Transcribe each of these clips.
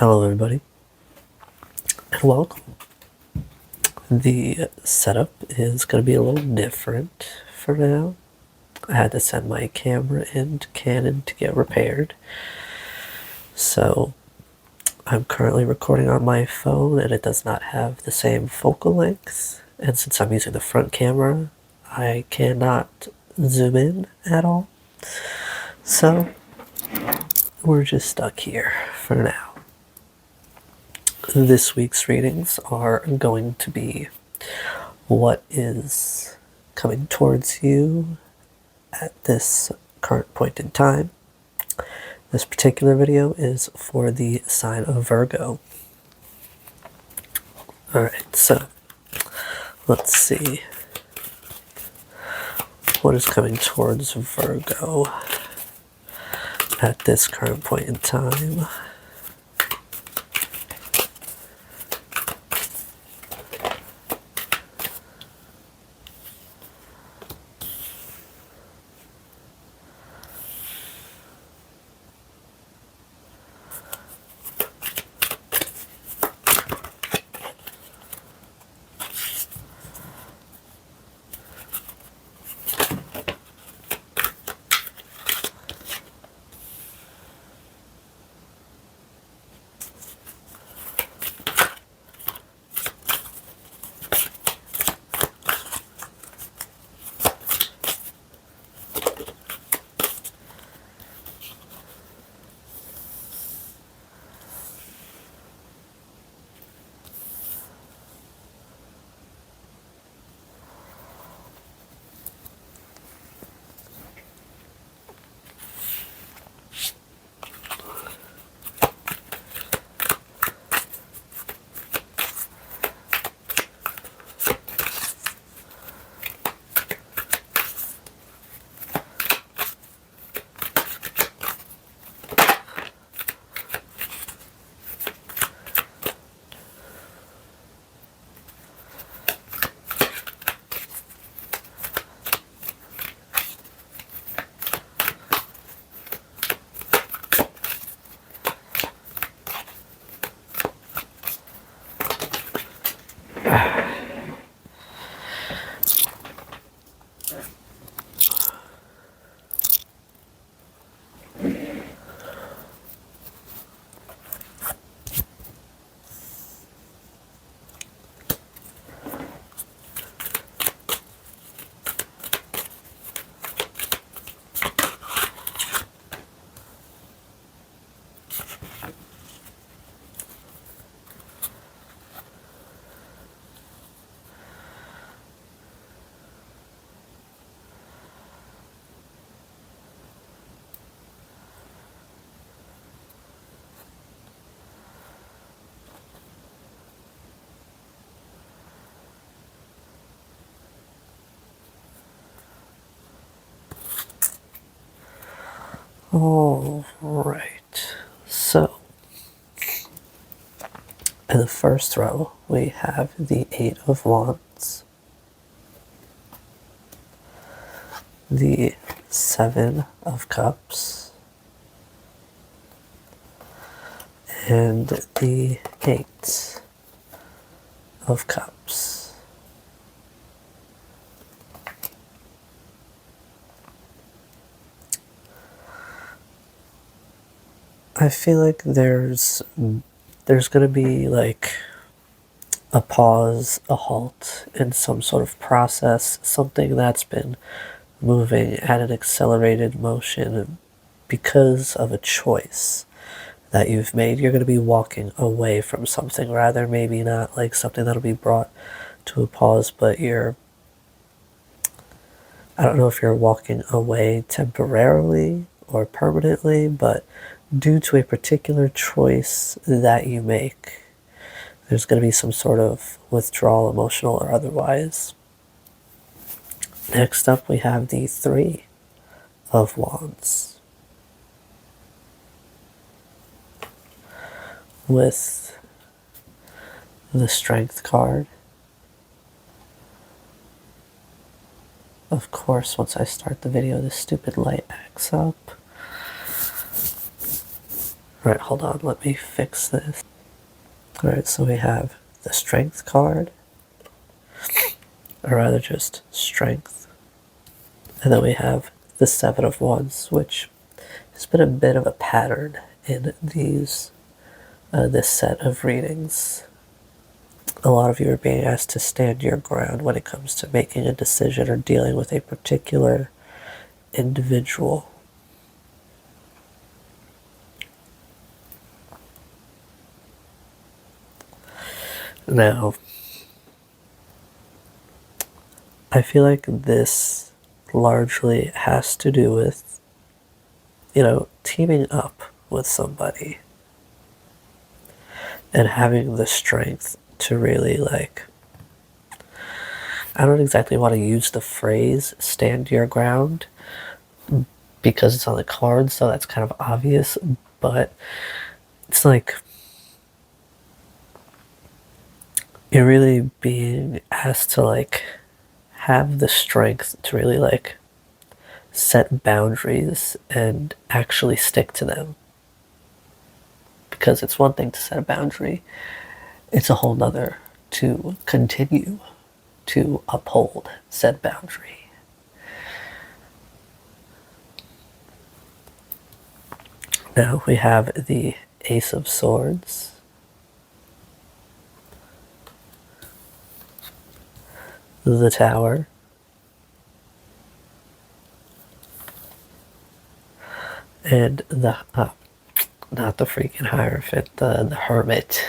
Hello everybody, and welcome. The setup is going to be a little different for now. I had to send my camera into Canon to get repaired. So I'm currently recording on my phone and it does not have the same focal length. And since I'm using the front camera, I cannot zoom in at all. So we're just stuck here for now. This week's readings are going to be what is coming towards you at this current point in time. This particular video is for the sign of Virgo. Alright, so let's see what is coming towards Virgo at this current point in time. All right, so in the first row we have the Eight of Wands, the Seven of Cups, and the Eight of Cups. I feel like there's going to be like a pause, a halt in some sort of process, something that's been moving at an accelerated motion because of a choice that you've made. You're going to be walking away from something, rather maybe not like something that'll be brought to a pause, but I don't know if you're walking away temporarily or permanently, but due to a particular choice that you make, there's going to be some sort of withdrawal, emotional or otherwise. Next up, we have the Three of Wands, with the Strength card. Of course, once I start the video, this stupid light acts up. Right, hold on, let me fix this. Alright, so we have the Strength card, or rather just Strength. And then we have the Seven of Wands, which has been a bit of a pattern in this set of readings. A lot of you are being asked to stand your ground when it comes to making a decision or dealing with a particular individual. Now, I feel like this largely has to do with, teaming up with somebody and having the strength to really, I don't exactly want to use the phrase stand your ground because it's on the card, so that's kind of obvious, but it's like you're really being asked to have the strength to really set boundaries and actually stick to them. Because it's one thing to set a boundary, it's a whole nother to continue to uphold said boundary. Now we have the Ace of Swords, the Tower, and not the freaking Hierophant, the Hermit.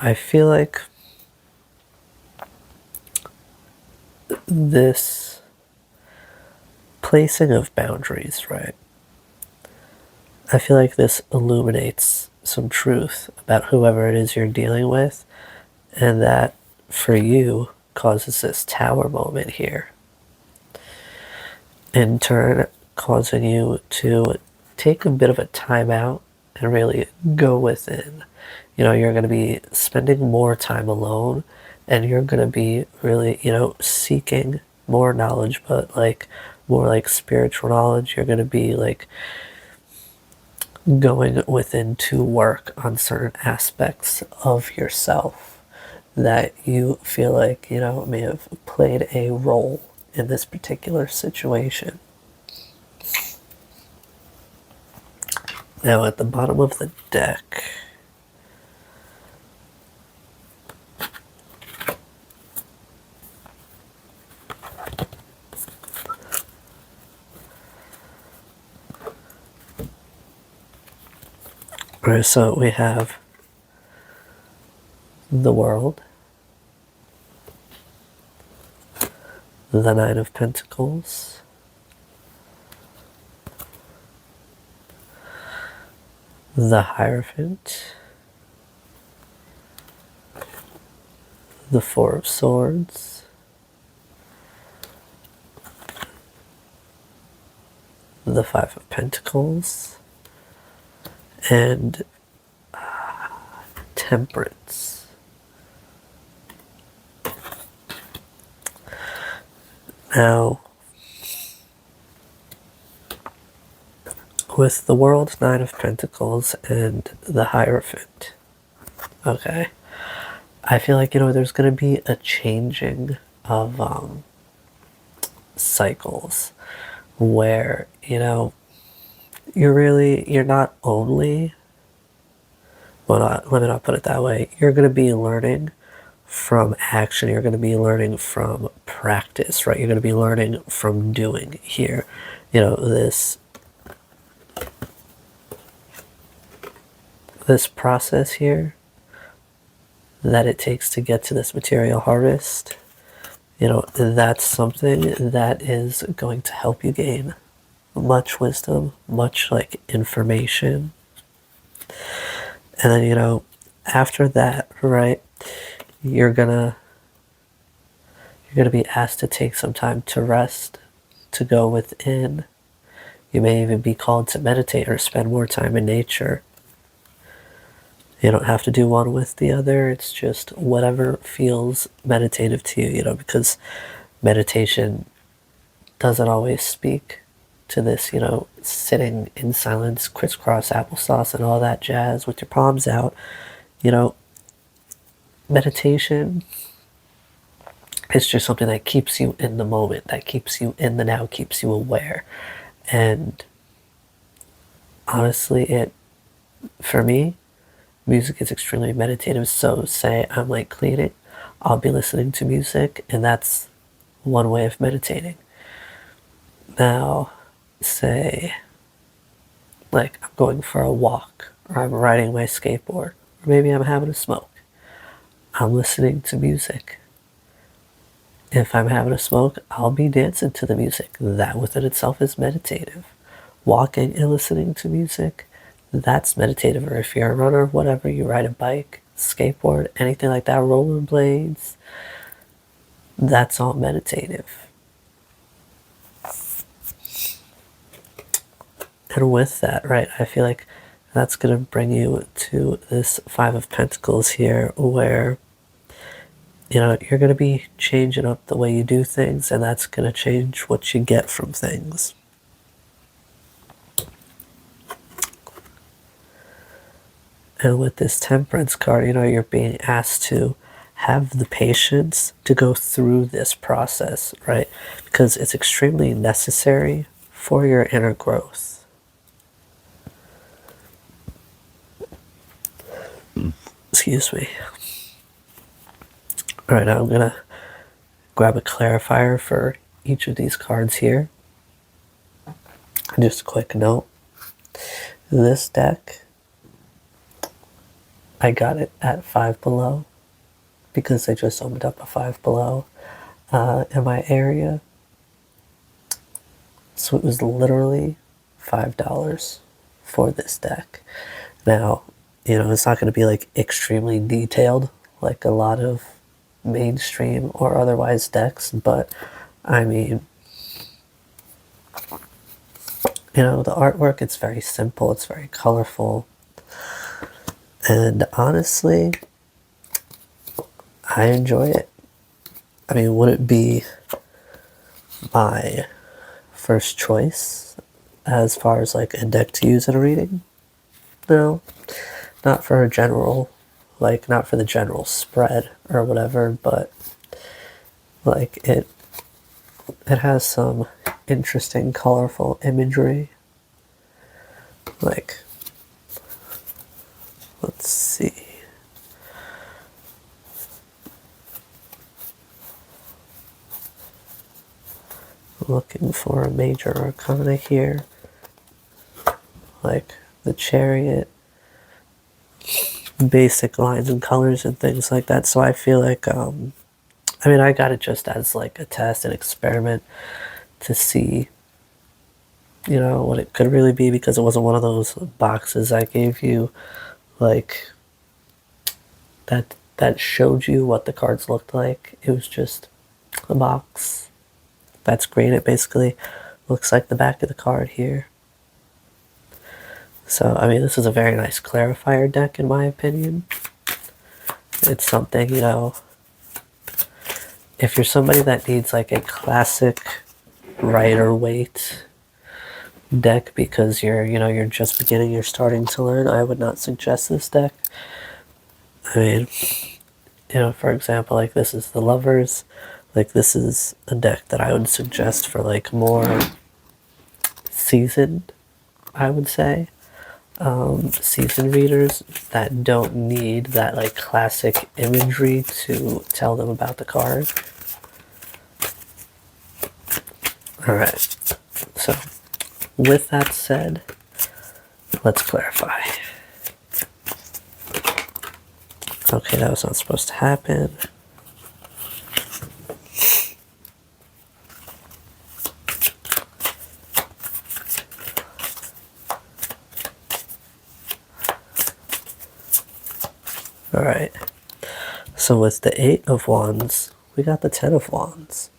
I feel like this placing of boundaries, right? I feel like this illuminates some truth about whoever it is you're dealing with, and that for you causes this tower moment here. In turn, causing you to take a bit of a timeout and really go within. You're going to be spending more time alone, and you're going to be really, seeking more knowledge, but more spiritual knowledge. You're going to be going within to work on certain aspects of yourself that you feel like, may have played a role in this particular situation. Now, at the bottom of the deck, so we have the World, the Nine of Pentacles, the Hierophant, the Four of Swords, the Five of Pentacles, and Temperance. Now, with the World, Nine of Pentacles, and the Hierophant, okay, I feel like, there's going to be a changing of cycles where, you're not only, well, let me not put it that way, you're going to be learning from action, you're going to be learning from practice, right? You're going to be learning from doing here. This process here that it takes to get to this material harvest, that's something that is going to help you gain much wisdom, much information. And then, after that, right, you're gonna be asked to take some time to rest, to go within. You may even be called to meditate or spend more time in nature. You don't have to do one with the other. It's just whatever feels meditative to you, because meditation doesn't always speak to this, sitting in silence, crisscross applesauce, and all that jazz with your palms out. You know, meditation is just something that keeps you in the moment, that keeps you in the now, keeps you aware. And honestly, for me, music is extremely meditative. So, say I'm like cleaning, I'll be listening to music, and that's one way of meditating. Now, say like I'm going for a walk, or I'm riding my skateboard, or maybe I'm having a smoke. I'm listening to music. If I'm having a smoke, I'll be dancing to the music. That within itself is meditative. Walking and listening to music, that's meditative. Or if you're a runner, whatever, you ride a bike, skateboard, anything like that, rollerblades, that's all meditative. And with that, right, I feel like that's going to bring you to this Five of Pentacles here, where you're going to be changing up the way you do things, and that's going to change what you get from things. And with this Temperance card, you're being asked to have the patience to go through this process, right? Because it's extremely necessary for your inner growth. Excuse me. All right, now I'm going to grab a clarifier for each of these cards here. Just a quick note. This deck, I got it at Five Below because they just opened up a Five Below in my area. So it was literally $5 for this deck. Now, it's not going to be like extremely detailed like a lot of mainstream or otherwise decks, but I mean, the artwork, it's very simple, it's very colorful, and honestly, I enjoy it. I mean, would it be my first choice as far as like a deck to use in a reading? No, not for a general, like not for the general spread or whatever, but like it has some interesting colorful imagery. Like, let's see. Looking for a major arcana here, like the Chariot, basic lines and colors and things like that. So I feel like I got it just as like a test, an experiment to see what it could really be, because it wasn't one of those boxes I gave you like that showed you what the cards looked like. It was just a box that's green. It basically looks like the back of the card here. So this is a very nice clarifier deck in my opinion. It's something, if you're somebody that needs like a classic Rider-Waite deck because you're just beginning, you're starting to learn, I would not suggest this deck. For example, like this is the Lovers. Like this is a deck that I would suggest for like more seasoned, I would say. Seasoned readers that don't need that like classic imagery to tell them about the card. Alright, so with that said, let's clarify. Okay, that was not supposed to happen. Alright, so with the Eight of Wands, we got the Ten of Wands.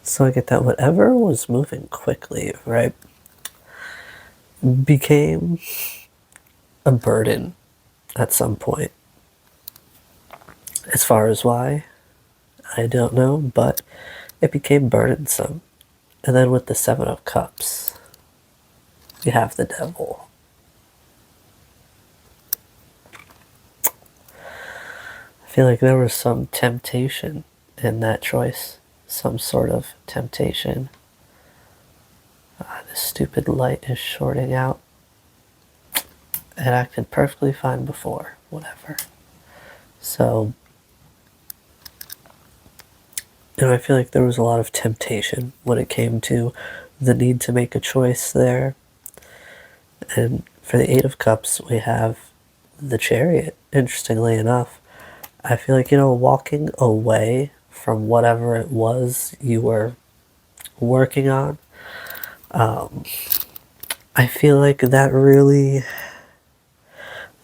So I get that whatever was moving quickly, right? became a burden at some point. As far as why, I don't know, but it became burdensome. And then with the Seven of Cups, you have the Devil. I feel like there was some temptation in that choice. Some sort of temptation. This stupid light is shorting out. It acted perfectly fine before. Whatever. So, I feel like there was a lot of temptation when it came to the need to make a choice there. And for the Eight of Cups, we have the Chariot, interestingly enough. I feel like, walking away from whatever it was you were working on, I feel like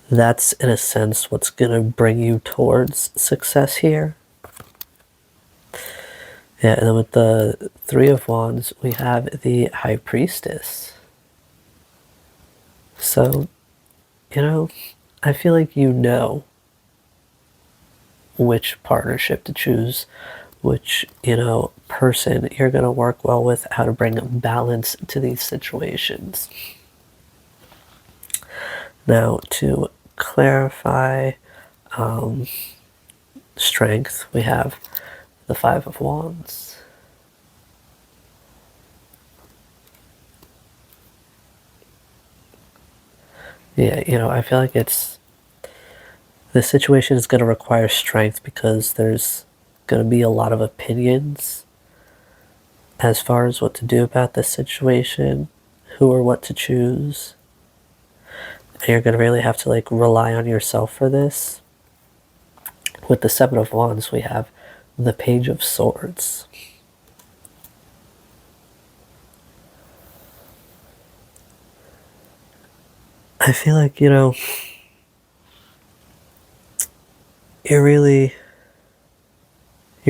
that's in a sense what's going to bring you towards success here. Yeah, and then with the Three of Wands, we have the High Priestess. So, I feel like which partnership to choose, which, person you're going to work well with, how to bring balance to these situations. Now, to clarify strength, we have the Five of Wands. Yeah, I feel like this situation is going to require strength because there's going to be a lot of opinions as far as what to do about this situation, who or what to choose. And you're going to really have to rely on yourself for this. With the Seven of Wands, we have the Page of Swords. I feel like, you're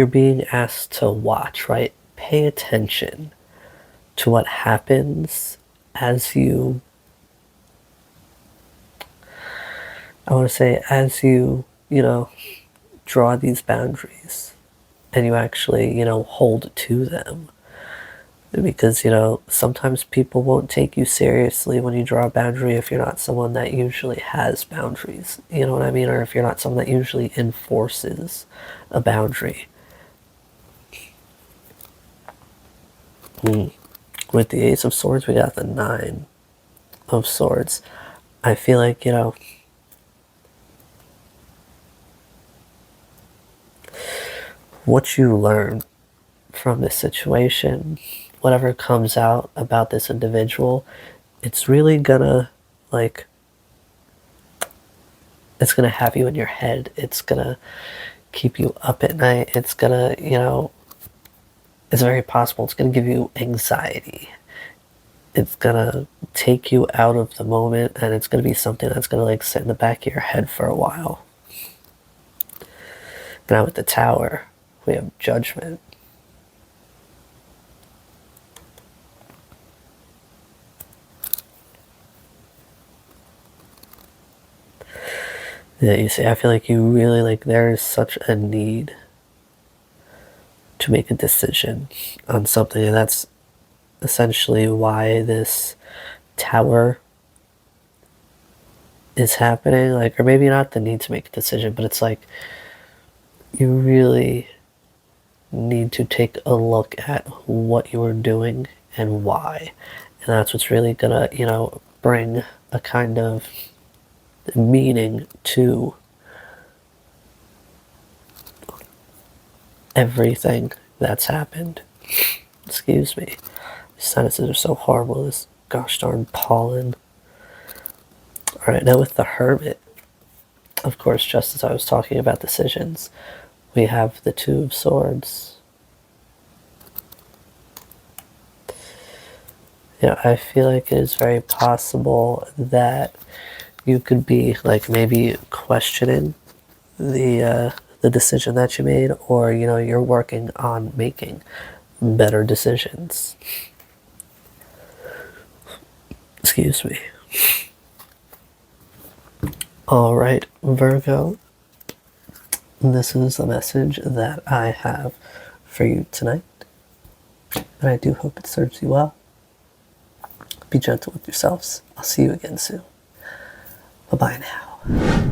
being asked to watch, right? Pay attention to what happens as you, draw these boundaries and you actually, hold to them. Because, sometimes people won't take you seriously when you draw a boundary if you're not someone that usually has boundaries. You know what I mean? Or if you're not someone that usually enforces a boundary. With the Ace of Swords, we got the Nine of Swords. I feel like, what you learn from this situation, whatever comes out about this individual, it's really gonna, it's gonna have you in your head. It's gonna keep you up at night. It's gonna, it's very possible it's gonna give you anxiety. It's gonna take you out of the moment, and it's gonna be something that's gonna sit in the back of your head for a while. Now with the Tower, we have Judgment. Yeah, you see, I feel like you really there is such a need to make a decision on something, and that's essentially why this Tower is happening. Or maybe not the need to make a decision, but it's you really need to take a look at what you are doing and why. And that's what's really gonna, bring a kind of meaning to everything that's happened. Excuse me. These sinuses are so horrible. This gosh darn pollen. Alright, now with the Hermit, of course, just as I was talking about decisions, we have the Two of Swords. I feel like it is very possible that you could be maybe questioning the decision that you made, or you're working on making better decisions. Excuse me. All right, Virgo, this is the message that I have for you tonight, and I do hope it serves you well. Be gentle with yourselves. I'll see you again soon. Bye bye now.